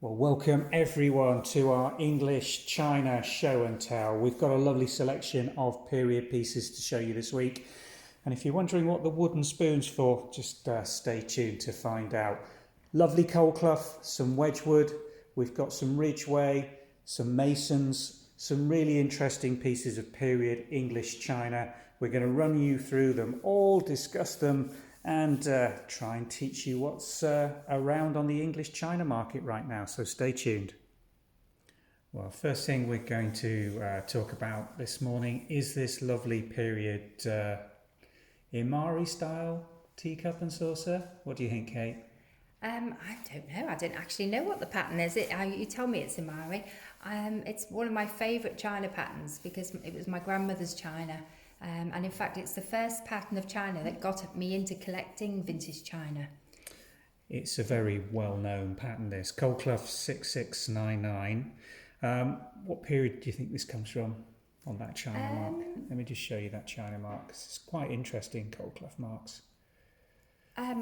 Well, welcome everyone to our English China show and tell. We've got a lovely selection of period pieces to show you this week. And if you're wondering what the wooden spoon's for, just stay tuned to find out. Lovely coal clough, some Wedgwood, we've got some Ridgeway, some Masons, some really interesting pieces of period English China. We're going to run you through them all, discuss them, and try and teach you what's around on the English China market right now, so stay tuned. Well, first thing we're going to talk about this morning is this lovely period Imari style teacup and saucer. What do you think, Kate? I don't know. I don't actually know what the pattern is. You tell me it's Imari. It's one of my favourite china patterns because it was my grandmother's china. And in fact, it's the first pattern of china that got me into collecting vintage china. It's a very well-known pattern, this. Coal clough 6699. What period do you think this comes from on that china mark? Let me just show you that china mark. It's quite interesting, coal clough marks. I'm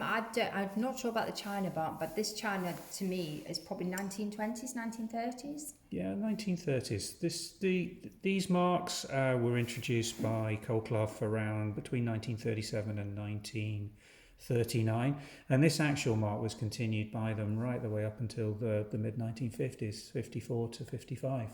not sure about the china mark, but this china to me is probably 1920s, 1930s. Yeah, 1930s. These marks were introduced by coal clough around between 1937 and 1939, and this actual mark was continued by them right the way up until the mid-1950s, 54 to 55.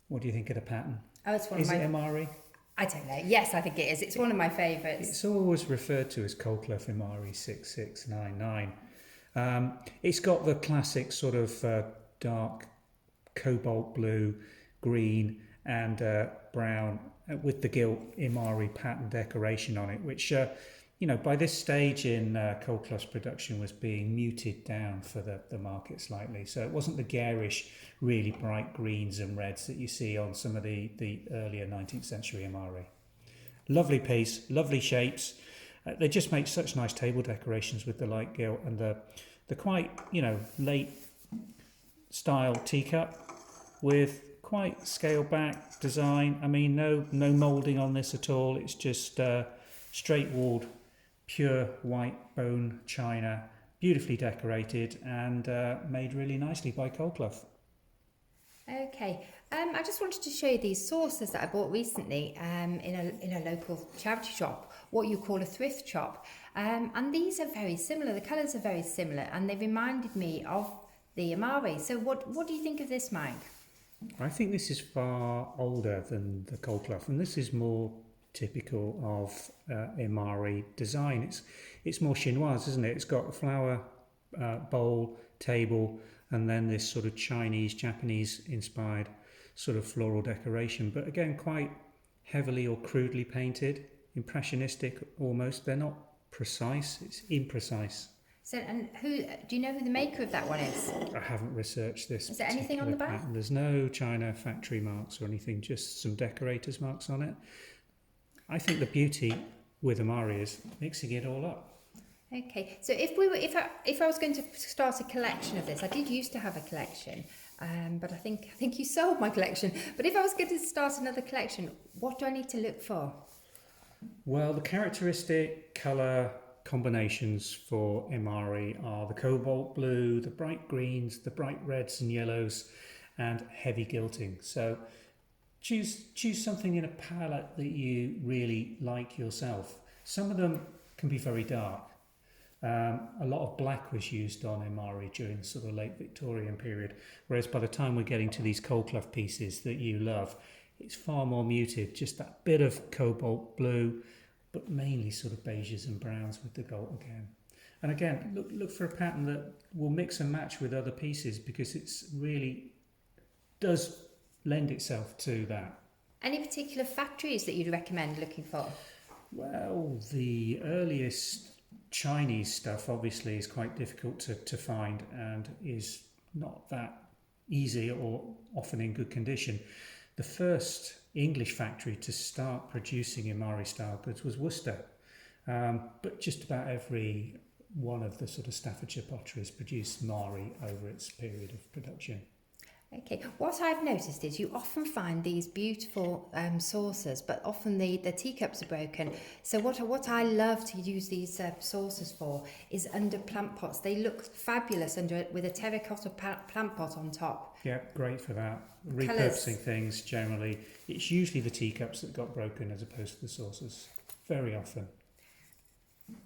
What do you think of the pattern? Oh, it's one Is of it my... Imari? I don't know. Yes, I think it is. It's one of my favourites. It's always referred to as coal clough Imari 6699. It's got the classic sort of dark cobalt blue, green and brown with the gilt Imari pattern decoration on it, which by this stage in coal clough's production was being muted down for the market slightly. So it wasn't the garish, really bright greens and reds that you see on some of the earlier 19th century Imari. Lovely piece, lovely shapes. They just make such nice table decorations with the light gilt and the quite, late style teacup with quite scaled back design. I mean, no moulding on this at all. It's just straight walled, pure white bone china, beautifully decorated and made really nicely by coal clough. Okay, I just wanted to show you these saucers that I bought recently in a local charity shop, what you call a thrift shop, and these are very similar. The colours are very similar, and they reminded me of the Imari. So, what do you think of this, Mike? I think this is far older than the coal clough, and this is more typical of Imari design. It's more chinoise, isn't it? It's got a flower bowl, table, and then this sort of Chinese, Japanese inspired sort of floral decoration, but again quite heavily or crudely painted, impressionistic almost. They're not precise, it's imprecise. So, and do you know who the maker of that one is? I haven't researched this. Is there anything on the back? Pattern. There's no China factory marks or anything, just some decorators marks on it. I think the beauty with Imari is mixing it all up. Okay, so if I was going to start a collection of this, I did used to have a collection, but I think you sold my collection. But if I was going to start another collection, what do I need to look for? Well, the characteristic colour combinations for Imari are the cobalt blue, the bright greens, the bright reds and yellows, and heavy gilting. So choose something in a palette that you really like yourself. Some of them can be very dark. A lot of black was used on Imari during the sort of late Victorian period, whereas by the time we're getting to these coal clough pieces that you love, it's far more muted, just that bit of cobalt blue, but mainly sort of beiges and browns with the gold again. And again, look for a pattern that will mix and match with other pieces because it's really does lend itself to that. Any particular factories that you'd recommend looking for? Well, the earliest Chinese stuff obviously is quite difficult to find and is not that easy or often in good condition. The first English factory to start producing Imari style goods was Worcester, but just about every one of the sort of Staffordshire potteries produced Imari over its period of production. Okay, what I've noticed is you often find these beautiful saucers, but often the teacups are broken. So what I love to use these saucers for is under plant pots. They look fabulous under it with a terracotta plant pot on top. Yeah, great for that. Colours. Repurposing things generally, it's usually the teacups that got broken as opposed to the saucers, very often.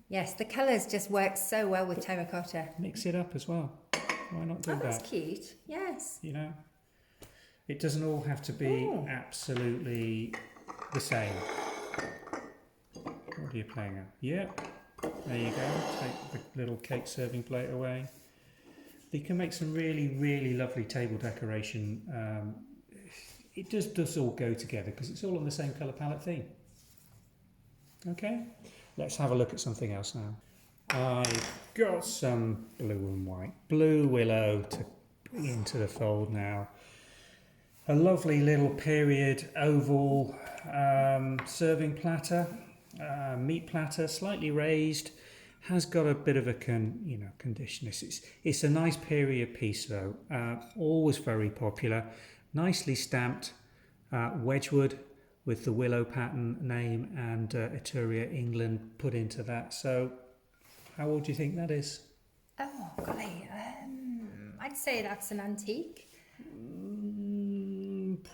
Yes, the colours just work so well with terracotta. Mix it up as well. Why not do that? That's cute. Yes. You know, it doesn't all have to be absolutely the same. What are you playing at? Yeah, there you go. Take the little cake serving plate away. You can make some really, really lovely table decoration. It does all go together because it's all on the same colour palette theme. Okay, let's have a look at something else now. I've got some blue and white. Blue willow to bring into the fold now. A lovely little period oval serving platter, meat platter, slightly raised. Has got a bit of a condition. It's a nice period piece though. Always very popular. Nicely stamped Wedgwood with the Willow pattern name and Pottery England put into that. So how old do you think that is? Oh, golly. I'd say that's an antique.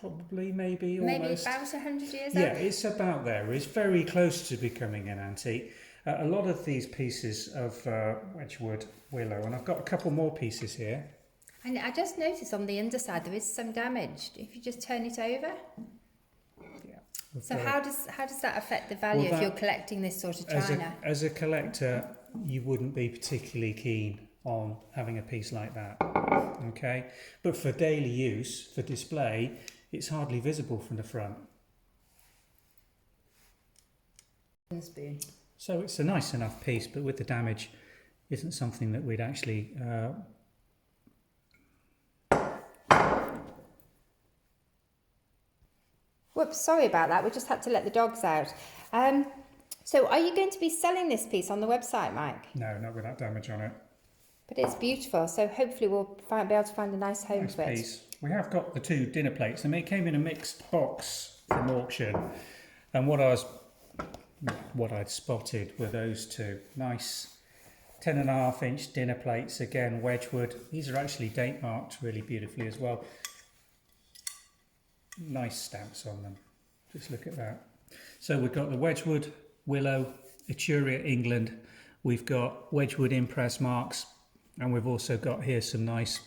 Probably, maybe, Maybe almost. about 100 years old? Yeah, it's about there. It's very close to becoming an antique. A lot of these pieces of Wedgwood willow, and I've got a couple more pieces here. And I just noticed on the underside there is some damage. If you just turn it over. Yeah. So how does that affect the value if you're collecting this sort of china? As a collector, you wouldn't be particularly keen on having a piece like that. Okay, but for daily use, for display, it's hardly visible from the front. Spoon. So it's a nice enough piece, but with the damage, isn't something that we'd actually Whoops, sorry about that. We just had to let the dogs out. So are you going to be selling this piece on the website, Mike? No, not with that damage on it. But it's beautiful, so hopefully we'll be able to find a nice home for it. Piece. We have got the two dinner plates, and they came in a mixed box from auction. And what I'd spotted were those two nice 10.5-inch dinner plates, again Wedgwood. These are actually date marked really beautifully as well. Nice stamps on them. Just look at that. So we've got the Wedgwood, Willow, Etruria, England. We've got Wedgwood impress marks, and we've also got here some nice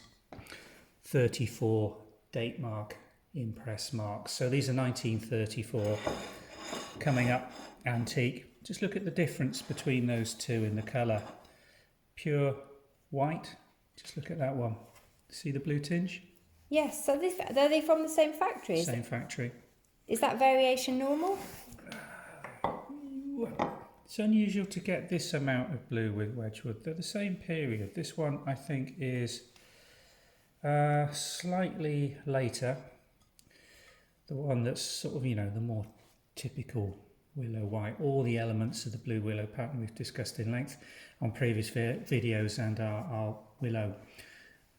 34 date mark impress marks. So these are 1934, coming up antique. Just look at the difference between those two in the colour. Pure white. Just look at that one. See the blue tinge? Yes, so are they from the same factory? Same factory. Is that variation normal? It's unusual to get this amount of blue with Wedgwood. They're the same period. This one, I think, is slightly later. The one that's sort of, the more typical willow white. All the elements of the blue willow pattern we've discussed in length on previous videos, and our willow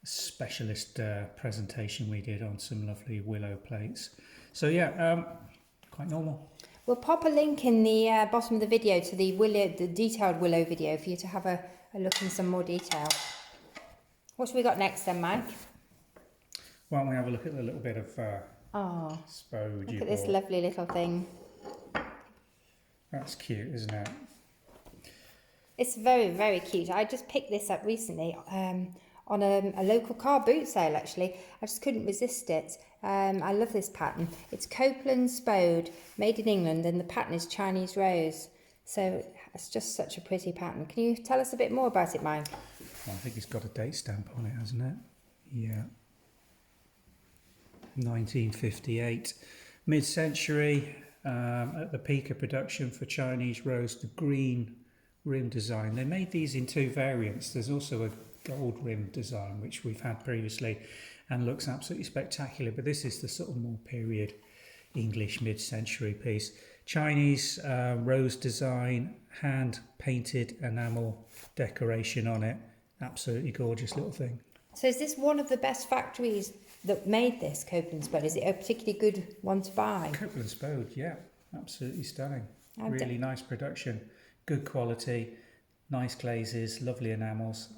specialist presentation we did on some lovely willow plates. So yeah, quite normal. We'll pop a link in the bottom of the video to the detailed willow video for you to have a look in some more detail. What have we got next then, Mike? Why don't we have a look at the little bit of spode look you at this bought. lovely little thing. That's cute, isn't it? It's very, very cute. I just picked this up recently on a local car boot sale, actually. I just couldn't resist it. I love this pattern. It's Copeland Spode, made in England, and the pattern is Chinese Rose. So it's just such a pretty pattern. Can you tell us a bit more about it, Mike? Well, I think it's got a date stamp on it, hasn't it? Yeah. 1958. Mid-century, at the peak of production for Chinese Rose, the green rim design. They made these in two variants. There's also a gold rim design, which we've had previously, and looks absolutely spectacular, but this is the sort of more period English mid-century piece. Chinese rose design, hand painted enamel decoration on it. Absolutely gorgeous little thing. So is this one of the best factories that made this Copeland Spode? Is it a particularly good one to buy? Copeland Spode, yeah, absolutely stunning. I've Really nice production, good quality, nice glazes, lovely enamels.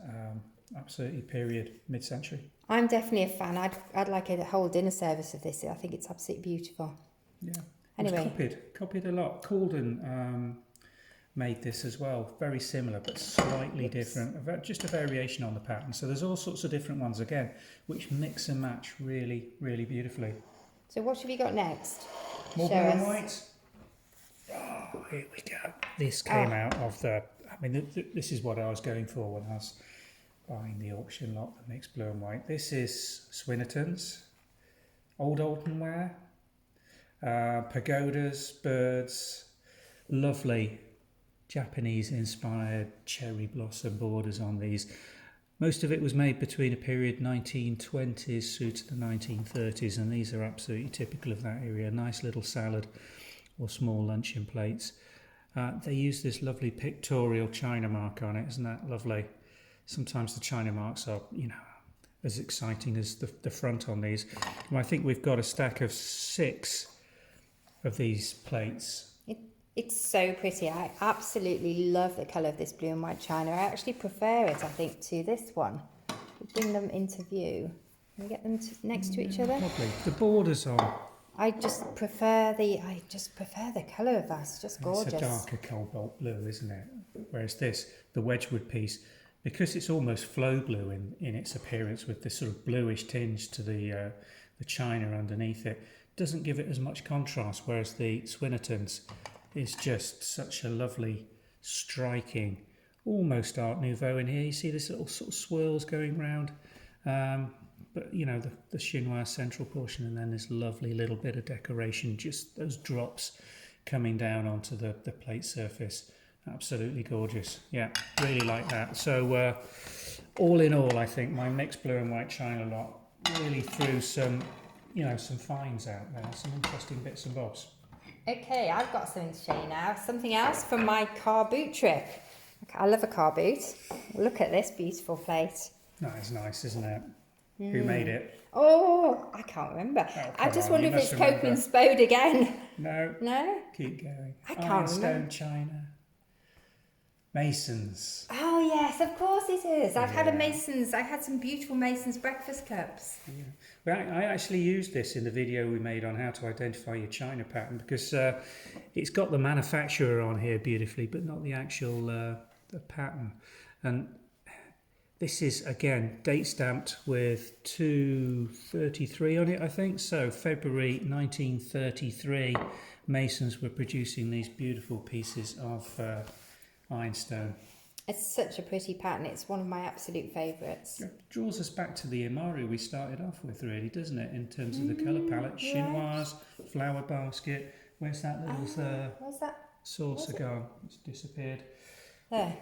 Absolutely period, mid-century. I'm definitely a fan. I'd like a whole dinner service of this. I think it's absolutely beautiful. Yeah. Anyway. It was copied a lot. Caldon made this as well, very similar but slightly different. Just a variation on the pattern. So there's all sorts of different ones again, which mix and match really, really beautifully. So what have you got next? More blue and white. Oh, here we go. This came out of the. I mean, this is what I was going for when I was buying the auction lot, the mixed blue and white. This is Swinnerton's, old Altonware, pagodas, birds, lovely Japanese-inspired cherry blossom borders on these. Most of it was made between a period 1920s through to the 1930s, and these are absolutely typical of that area. Nice little salad or small luncheon plates. They use this lovely pictorial China mark on it. Isn't that lovely? Sometimes the China marks are, as exciting as the front on these. And I think we've got a stack of 6 of these plates. It's so pretty. I absolutely love the colour of this blue and white china. I actually prefer it, I think, to this one. We'll bring them into view. Can we get them next to each other? Lovely. The borders on. I just prefer the colour of that. It's just gorgeous. It's a darker cobalt blue, isn't it? Whereas this, the Wedgwood piece, because it's almost flow blue in its appearance with this sort of bluish tinge to the china underneath it, doesn't give it as much contrast, whereas the Swinnerton's is just such a lovely, striking, almost Art Nouveau in here. You see this little sort of swirls going round, but the chinois central portion, and then this lovely little bit of decoration, just those drops coming down onto the plate surface. Absolutely gorgeous. Yeah, really like that. So all in all, I think my mixed blue and white china lot really threw some finds out there, some interesting bits and bobs. Okay, I've got something to show you now. Something else from my car boot trip. I love a car boot. Look at this beautiful plate. That's nice, isn't it? Who made it? Oh, I can't remember. I just wonder if it's Copeland Spode again. No. No? Keep going. I can't remember. China. Masons. Oh yes, of course it is. I've had some beautiful Masons breakfast cups. Yeah. Well, I actually used this in the video we made on how to identify your china pattern, because it's got the manufacturer on here beautifully, but not the actual the pattern. And this is, again, date stamped with 233 on it, I think. So February 1933, Masons were producing these beautiful pieces of ironstone. It's such a pretty pattern. It's one of my absolute favourites. It draws us back to the Imari we started off with, really, doesn't it? In terms of the colour palette, chinoise, flower basket. Where's that little where's that? saucer gone? It's disappeared. There.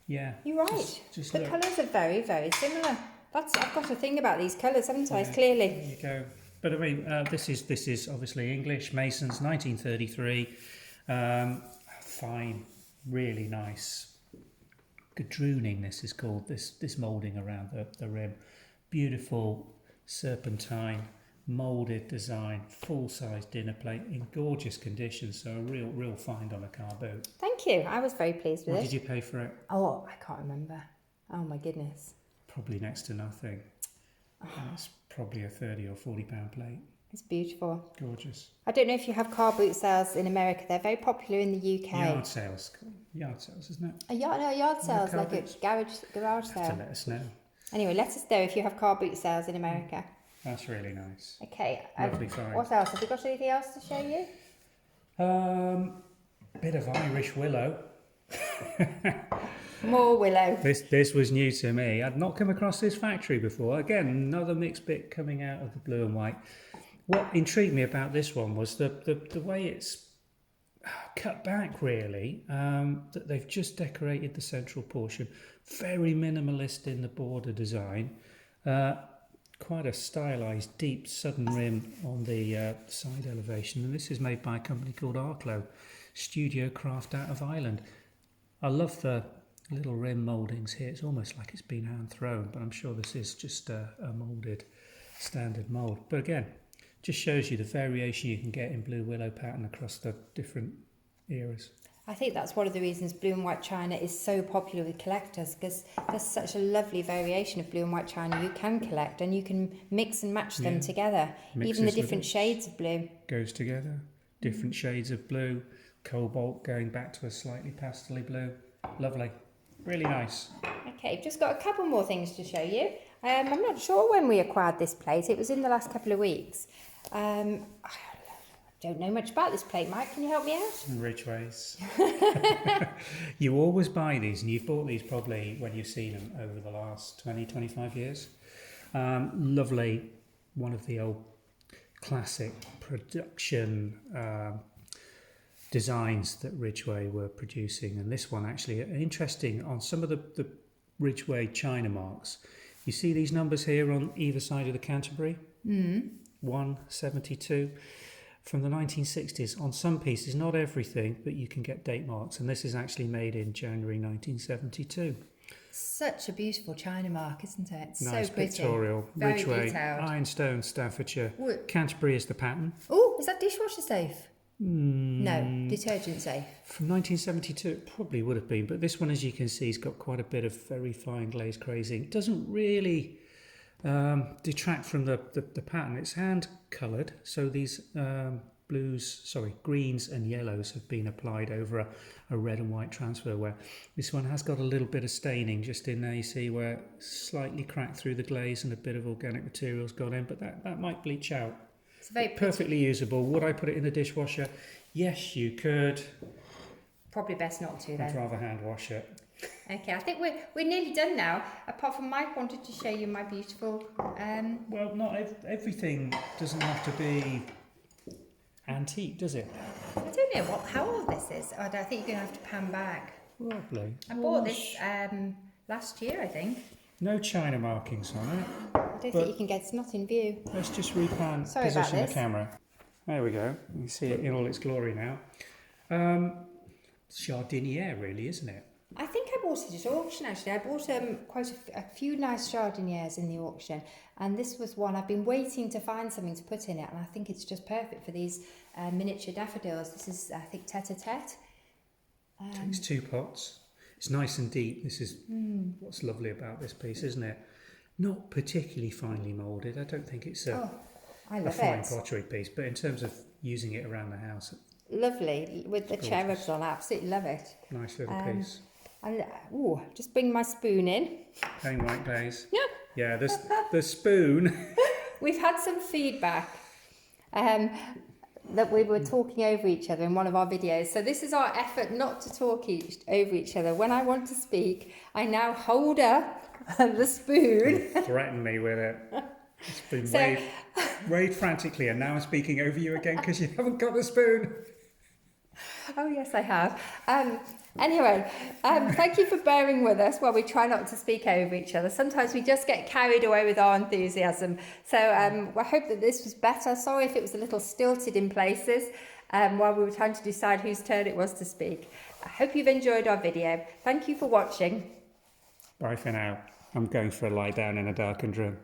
Yeah. You're right. Just the look. colours are very, very similar. I've got a thing about these colours, haven't I? Clearly. There you go. But I mean, this is obviously English, Masons, 1933. Fine, really nice. Gadrooning, this is called, this moulding around the rim. Beautiful serpentine, moulded design, full-size dinner plate in gorgeous condition. So a real find on a car boot. Thank you. I was very pleased with it. What did you pay for it? Oh, I can't remember. Oh my goodness. Probably next to nothing. And it's probably a £30 or £40 plate. It's beautiful. Gorgeous. I don't know if you have car boot sales in America. They're very popular in the UK. Yard sales, isn't it? Yard sales, like a garage Have sale. to let us know. Anyway, let us know if you have car boot sales in America. That's really nice. Okay. Lovely find. What else? Have you got anything else to show you? Bit of Irish willow. More willow. This was new to me. I'd not come across this factory before. Again, another mixed bit coming out of the blue and white. What intrigued me about this one was the way it's cut back, really, that they've just decorated the central portion. Very minimalist in the border design. Quite a stylised, deep, sudden rim on the side elevation. And this is made by a company called Arklow, studio craft out of Ireland. I love the little rim mouldings here. It's almost like it's been hand thrown, but I'm sure this is just a moulded standard mould. But again, just shows you the variation you can get in blue willow pattern across the different eras. I think that's one of the reasons blue and white china is so popular with collectors, because there's such a lovely variation of blue and white china you can collect, and you can mix and match them together. Mixes even the different shades of blue. Goes together. Different shades of blue. Cobalt going back to a slightly pastel blue. Lovely. Really nice. Okay, just got a couple more things to show you. I'm not sure when we acquired this plate. It was in the last couple of weeks. I don't know much about this plate, Mike. Can you help me out? Ridgeways. You always buy these, and you've bought these probably when you've seen them over the last 20, 25 years. Lovely. One of the old classic production designs that Ridgeway were producing, and this one actually interesting on some of the Ridgeway china marks. You see these numbers here on either side of the Canterbury? 172 from the 1960s. On some pieces, not everything, but you can get date marks, and this is actually made in January 1972. Such a beautiful china mark, isn't it? It's Nice so pretty. pictorial. Very Ridgeway, detailed. Ironstone, Staffordshire. What? Canterbury is the pattern. Oh, is that dishwasher safe? No, detergent safe. From 1972, it probably would have been, but this one, as you can see, has got quite a bit of very fine glaze crazing. It doesn't really detract from the pattern. It's hand coloured, so these greens and yellows have been applied over a red and white transfer, where this one has got a little bit of staining just in there. You see where slightly cracked through the glaze and a bit of organic material's gone in, but that might bleach out. It's very pretty. Perfectly usable. Would I put it in the dishwasher? Yes, you could. Probably best not to I'd then. rather hand wash it. Okay, I think we're nearly done now. Apart from Mike wanted to show you my beautiful. Well, not everything doesn't have to be antique, does it? I don't know how old this is. I think you're gonna have to pan back. Lovely. I bought this last year, I think. No china markings on it. I don't think you can get. It's not in view. Let's just repan Sorry about position the this. camera. There we go. You can see it in all its glory now. Jardiniere, really, isn't it? I think I bought it at auction actually. I bought quite a few nice jardinières in the auction, and this was one. I've been waiting to find something to put in it, and I think it's just perfect for these miniature daffodils. This is, I think, tete-a-tete. Takes 2 pots. It's nice and deep. This is what's lovely about this piece, isn't it? Not particularly finely moulded. I don't think it's a fine pottery piece, but in terms of using it around the house, lovely with the cherubs on. I absolutely love it. nice little piece. And just bring my spoon in. Plain white glaze. Yeah. Yeah, the spoon. We've had some feedback that we were talking over each other in one of our videos. So this is our effort not to talk over each other. When I want to speak, I now hold up the spoon. Threaten me with it. It's been waved frantically, and now I'm speaking over you again because you haven't got the spoon. Oh yes, I have. Anyway, thank you for bearing with us while we try not to speak over each other. Sometimes we just get carried away with our enthusiasm. So I hope that this was better. Sorry if it was a little stilted in places while we were trying to decide whose turn it was to speak. I hope you've enjoyed our video. Thank you for watching. Bye for now. I'm going for a lie down in a darkened room.